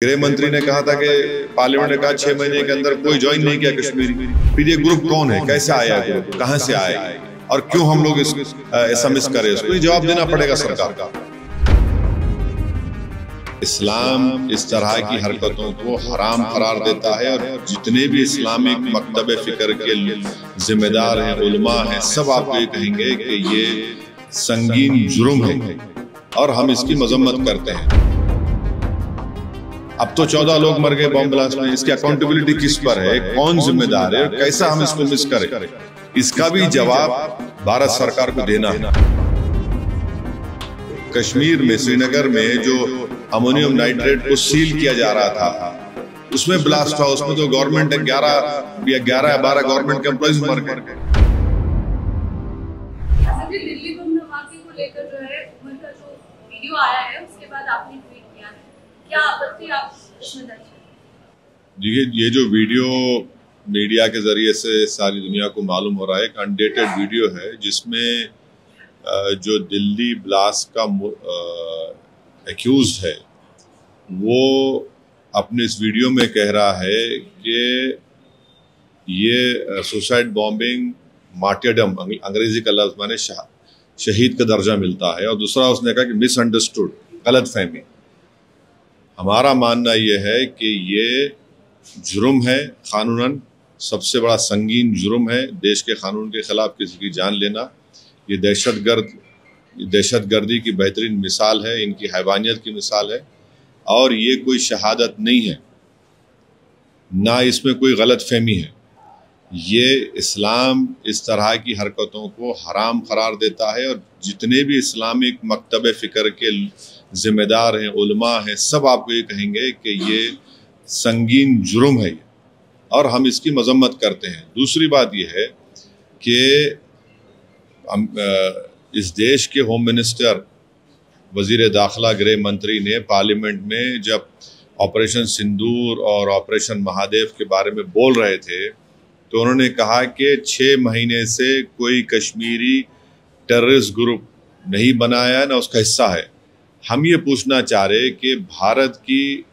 गृह मंत्री ने कहा था कि पार्लियामेंट ने कहा 6 महीने के अंदर कोई ज्वाइन नहीं किया कश्मीरी। फिर ये ग्रुप कौन है, कैसे आया ग्रुप, कहां से आया और क्यों हम लोग ऐसा मिस करें, इसको ये जवाब देना पड़ेगा सरकार का। इस्लाम इस तरह की हरकतों को हराम करार देता है और जितने भी इस्लामिक मकतब फिक्र के जिम्मेदार हैं, उलमा हैं, सब आपको ये कहेंगे कि ये संगीन जुर्म है और हम इसकी मजम्मत करते हैं। अब तो 14 लोग मर गए बॉम्ब ब्लास्ट में, इसकी अकाउंटेबिलिटी किस पर है, कौन जिम्मेदार है, कैसा हम इसको मिस करें, इसका भी जवाब भारत सरकार को देना है। कश्मीर में, श्रीनगर में जो अमोनियम नाइट्रेट को सील किया जा रहा था, उसमें ब्लास्ट हुआ, उसमें तो गवर्नमेंट 11 या 12 गवर्नमेंट के एम्प्लॉइज मर गए। दिल्ली बम धमाके को लेकर जो है उमर का जो वीडियो आया है उसके बाद आपने ट्वीट किया है, क्या आपत्ति आप इसमें दर्ज है? देखिए, ये जो वीडियो मीडिया के जरिए से सारी दुनिया को मालूम हो रहा है, एक अनडेटेड वीडियो है जिसमें जो दिल्ली ब्लास्ट का एक्यूज्ड है वो अपने इस वीडियो में कह रहा है कि ये सुसाइड बॉम्बिंग मार्टियरडम, अंग्रेजी का लफ्ज माने शहीद का दर्जा मिलता है, और दूसरा उसने कहा कि मिसअंडरस्टूड, गलत फहमी। हमारा मानना यह है कि ये जुर्म है, कानूनन सबसे बड़ा संगीन जुर्म है। देश के कानून के खिलाफ किसी की जान लेना, ये दहशतगर्दी की बेहतरीन मिसाल है, इनकी हैवानियत की मिसाल है, और ये कोई शहादत नहीं है, ना इसमें कोई गलत फहमी है। ये इस्लाम इस तरह की हरकतों को हराम करार देता है और जितने भी इस्लामिक मकतब फ़िक्र के जिम्मेदार हैं, उलमा हैं, सब आपको ये कहेंगे कि ये संगीन जुर्म है और हम इसकी मजम्मत करते हैं। दूसरी बात यह है कि इस देश के होम मिनिस्टर, वज़ीर दाखिला, गृह मंत्री ने पार्लियामेंट में जब ऑपरेशन सिंदूर और ऑपरेशन महादेव के बारे में बोल रहे थे तो उन्होंने कहा कि 6 महीने से कोई कश्मीरी टेररिस्ट ग्रुप नहीं बनाया, ना उसका हिस्सा है। हम ये पूछना चाह रहे कि भारत की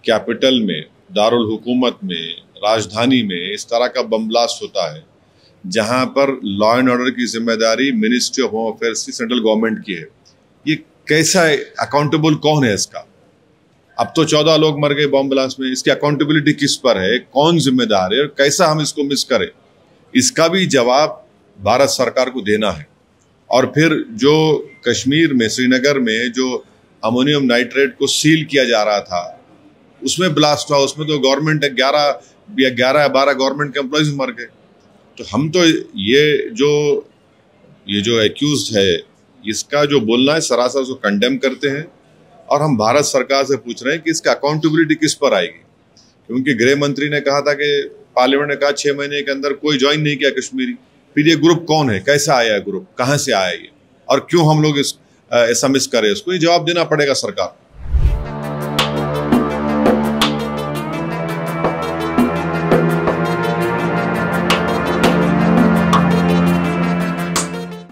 कैपिटल में, दारुल हुकूमत में, राजधानी में इस तरह का बम ब्लास्ट होता है जहां पर लॉ एंड ऑर्डर की जिम्मेदारी मिनिस्ट्री ऑफ होम अफेयर्स की, सेंट्रल गवर्नमेंट की है। ये कैसा है, अकाउंटेबल कौन है इसका? अब तो 14 लोग मर गए बॉम्ब ब्लास्ट में, इसकी अकाउंटेबिलिटी किस पर है, कौन जिम्मेदार है और कैसा हम इसको मिस करें, इसका भी जवाब भारत सरकार को देना है। और फिर जो कश्मीर में, श्रीनगर में जो अमोनियम नाइट्रेट को सील किया जा रहा था, उसमें ब्लास्ट हुआ, उसमें तो गवर्नमेंट 11 या 12 गवर्नमेंट के एम्प्लॉइज मर गए। तो हम तो ये जो एक्यूज्ड है, इसका जो बोलना है सरासर उसको कंडेम करते हैं और हम भारत सरकार से पूछ रहे हैं कि इसका अकाउंटेबिलिटी किस पर आएगी। क्योंकि गृह मंत्री ने कहा था कि पार्लियामेंट ने कहा 6 महीने के अंदर कोई ज्वाइन नहीं किया कश्मीरी। फिर ये ग्रुप कौन है, कैसे आया ग्रुप, कहां से आया ये और क्यों हम लोग ऐसा मिस करें, इसको ये जवाब देना पड़ेगा सरकार।